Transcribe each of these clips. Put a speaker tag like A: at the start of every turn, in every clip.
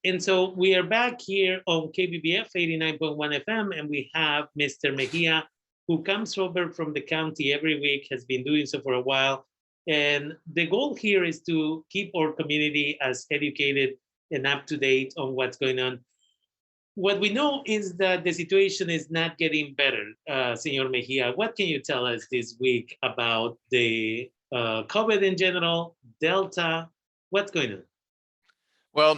A: And so we are back here on KBBF 89.1 FM, and we have Mr. Mejia, who comes over from the county every week, has been doing so for a while. And the goal here is to keep our community as educated and up to date on what's going on. What we know is that the situation is not getting better, Senor Mejia. What can you tell us this week about the COVID in general, Delta? What's going on?
B: Well,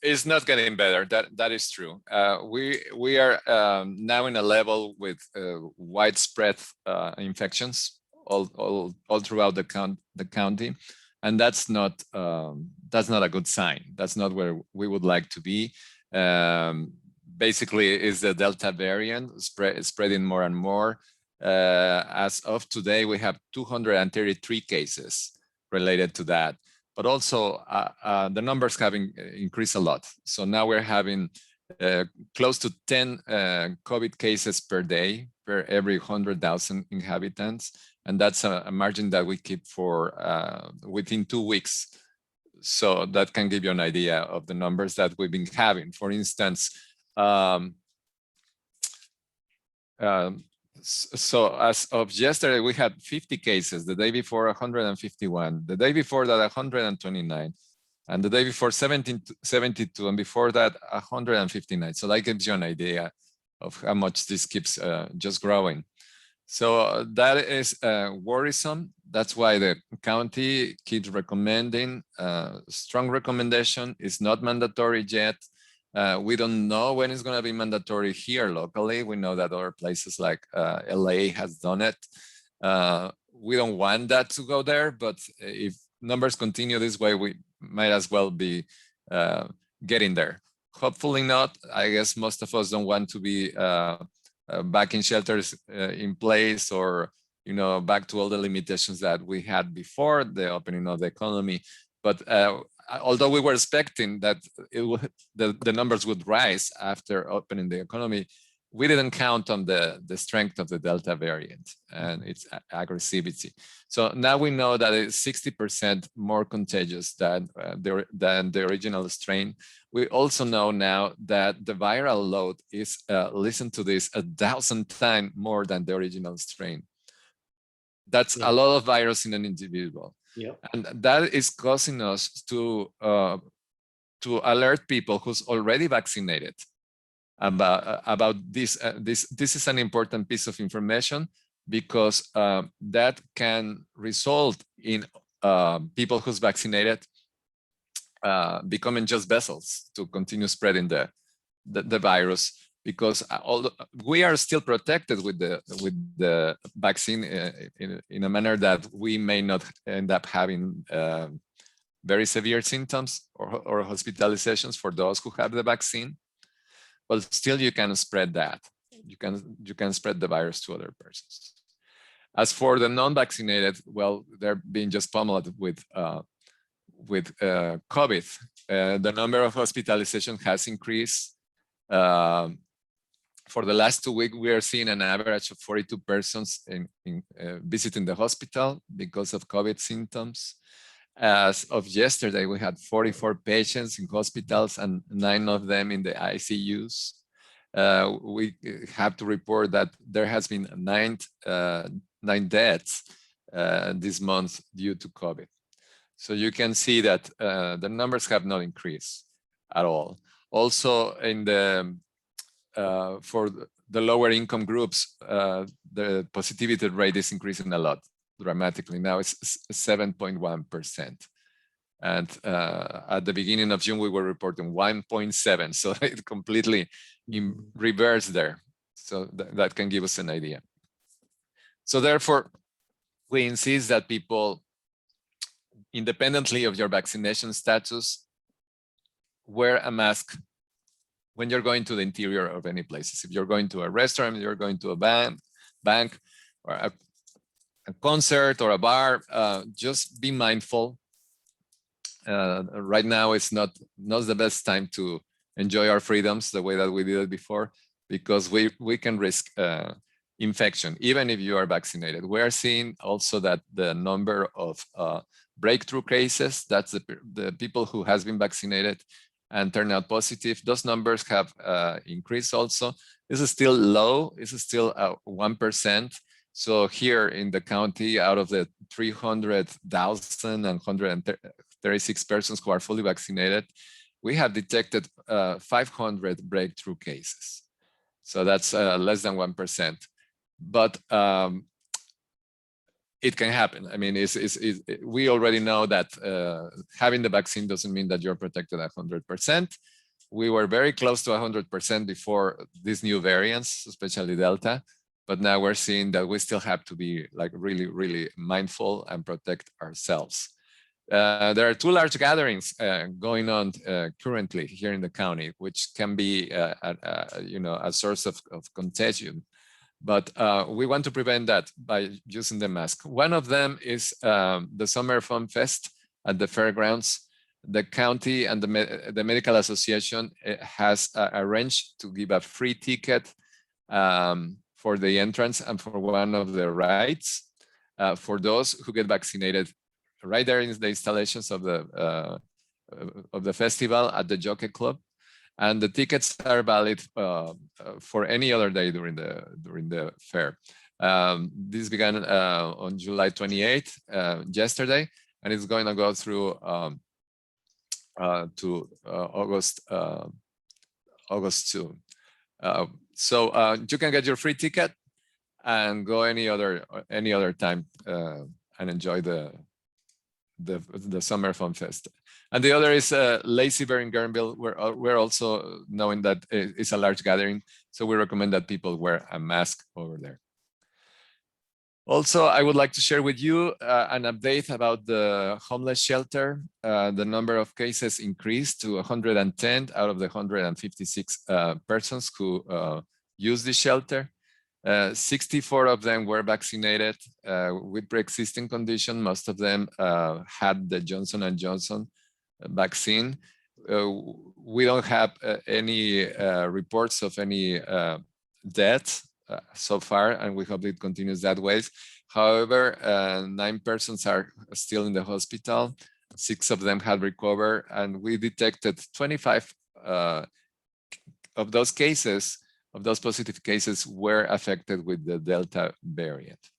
B: it's not getting better. That is true. We are now in a level with widespread infections all throughout the county, and that's not a good sign. That's not where we would like to be. Basically, is the Delta variant spreading more and more. As of today, we have 233 cases related to that. But also the numbers have increased a lot. So now we're having close to 10 COVID cases per day per every 100,000 inhabitants. And that's a margin that we keep for within 2 weeks. So that can give you an idea of the numbers that we've been having. For instance, so as of yesterday, we had 50 cases, the day before 151, the day before that 129, and the day before 72, and before that 159. So that gives you an idea of how much this keeps just growing. So that is worrisome. That's why the county keeps recommending, strong recommendation. It's not mandatory yet. We don't know when it's going to be mandatory here locally. We know that other places like LA has done it. We don't want that to go there, but if numbers continue this way, we might as well be getting there. Hopefully not. I guess most of us don't want to be back in shelters in place, or back to all the limitations that we had before the opening of the economy. But although we were expecting that the numbers would rise after opening the economy, we didn't count on the strength of the Delta variant and its aggressivity. So now we know that it's 60% more contagious than the original strain. We also know now that the viral load is, listen to this, 1,000 times more than the original strain. That's a lot of virus in an individual. Yeah. And that is causing us to alert people who's already vaccinated about this. This is an important piece of information, because that can result in people who's vaccinated becoming just vessels to continue spreading the virus. Because we are still protected with the vaccine in a manner that we may not end up having very severe symptoms or hospitalizations for those who have the vaccine, but still you can spread that. You can spread the virus to other persons. As for the non-vaccinated, well, they're being just pummeled with COVID. The number of hospitalizations has increased. For the last 2 weeks, we are seeing an average of 42 persons in visiting the hospital because of COVID symptoms. As of yesterday, we had 44 patients in hospitals and 9 of them in the ICUs. We have to report that there has been 9 deaths this month due to COVID. So you can see that the numbers have not increased at all. Also, in the for the lower income groups, the positivity rate is increasing a lot, dramatically. Now it's 7.1%. And at the beginning of June, we were reporting 1.7. So it completely in reverse there. So that can give us an idea. So therefore, we insist that people, independently of your vaccination status, wear a mask when you're going to the interior of any places. If you're going to a restaurant, you're going to a bank or a concert or a bar, just be mindful. Right now, it's not the best time to enjoy our freedoms the way that we did it before, because we can risk infection, even if you are vaccinated. We are seeing also that the number of breakthrough cases, that's the people who has been vaccinated and turn out positive. Those numbers have increased also. This is still low. This is still 1%. So here in the county, out of the 300,136 persons who are fully vaccinated, we have detected 500 breakthrough cases. So that's less than 1%. But it can happen. I mean, we already know that having the vaccine doesn't mean that you're protected 100%. We were very close to 100% before these new variants, especially Delta. But now we're seeing that we still have to be like really, really mindful and protect ourselves. There are two large gatherings going on currently here in the county, which can be a source of contagion. But we want to prevent that by using the mask. One of them is the Summer Fun Fest at the fairgrounds. The county and the Medical Association has arranged to give a free ticket for the entrance and for one of the rides for those who get vaccinated right there in the installations of the festival at the Jockey Club. And the tickets are valid for any other day during the fair. This began on July 28th, yesterday, and it's going to go through to August 2. So you can get your free ticket and go any other time and enjoy the Summer Fun Fest. And the other is Lazy Bear in Guerneville. We're also knowing that it's a large gathering, so we recommend that people wear a mask over there. Also, I would like to share with you an update about the homeless shelter. The number of cases increased to 110 out of the 156 persons who use the shelter. 64 of them were vaccinated with pre-existing condition. Most of them had the Johnson & Johnson vaccine. We don't have any reports of any deaths so far, and we hope it continues that way. However, 9 persons are still in the hospital. 6 of them have recovered, and we detected 25 of those cases, of those positive cases, were affected with the Delta variant.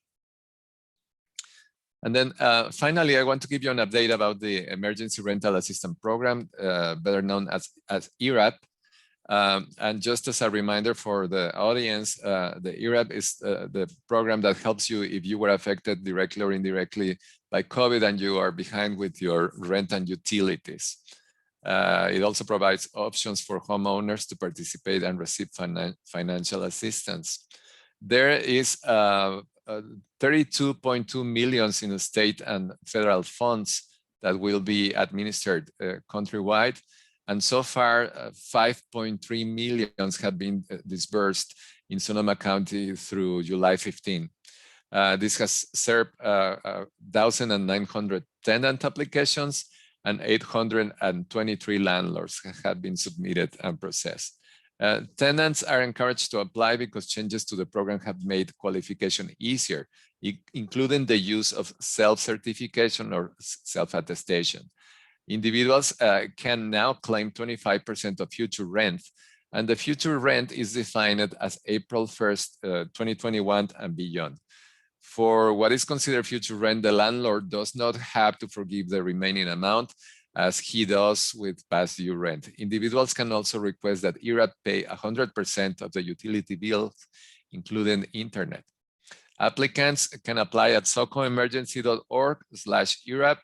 B: And then finally, I want to give you an update about the Emergency Rental Assistance Program, better known as ERAP. And just as a reminder for the audience, the ERAP is the program that helps you if you were affected directly or indirectly by COVID and you are behind with your rent and utilities. It also provides options for homeowners to participate and receive financial assistance. There is 32.2 million in the state and federal funds that will be administered countrywide. And so far, 5.3 million have been disbursed in Sonoma County through July 15. This has served 1,900 tenant applications, and 823 landlords have been submitted and processed. Tenants are encouraged to apply because changes to the program have made qualification easier, including the use of self-certification or self-attestation. Individuals can now claim 25% of future rent, and the future rent is defined as April 1st, 2021 and beyond. For what is considered future rent, the landlord does not have to forgive the remaining amount as he does with past due rent. Individuals can also request that ERAP pay 100% of the utility bills, including internet. Applicants can apply at socoemergency.org/ERAP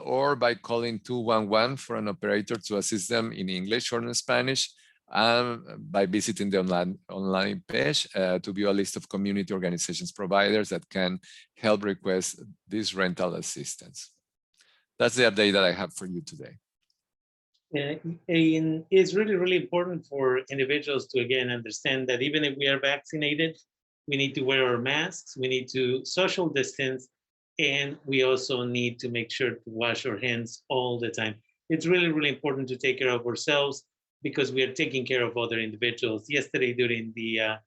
B: or by calling 211 for an operator to assist them in English or in Spanish, and by visiting the online page to view a list of community organizations providers that can help request this rental assistance. That's the update that I have for you today.
A: And it's really, really important for individuals to, again, understand that even if we are vaccinated, we need to wear our masks, we need to social distance, and we also need to make sure to wash our hands all the time. It's really, really important to take care of ourselves because we are taking care of other individuals. Yesterday, during the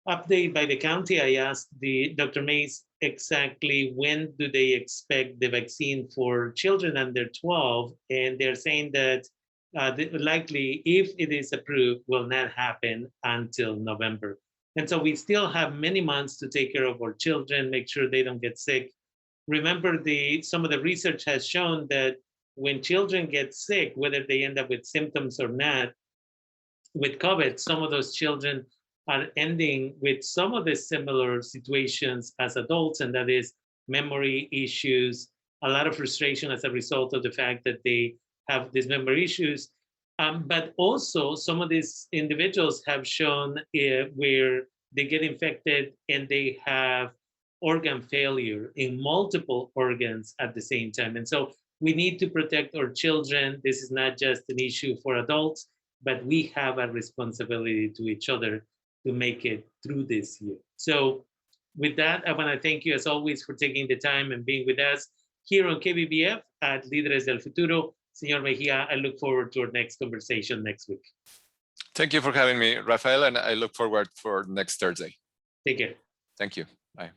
A: update by the county, I asked Dr. Mays exactly when do they expect the vaccine for children under 12, and they're saying that likely, if it is approved, will not happen until November. And so we still have many months to take care of our children, make sure they don't get sick. Remember, some of the research has shown that when children get sick, whether they end up with symptoms or not, with COVID, some of those children are ending with some of the similar situations as adults, and that is memory issues, a lot of frustration as a result of the fact that they have these memory issues. But also, some of these individuals have shown where they get infected and they have organ failure in multiple organs at the same time. And so we need to protect our children. This is not just an issue for adults, but we have a responsibility to each other to make it through this year. So with that, I want to thank you as always for taking the time and being with us here on KBBF at Líderes del Futuro. Señor Mejia, I look forward to our next conversation next week.
B: Thank you for having me, Rafael, and I look forward for next Thursday.
A: Take care.
B: Thank you. Bye.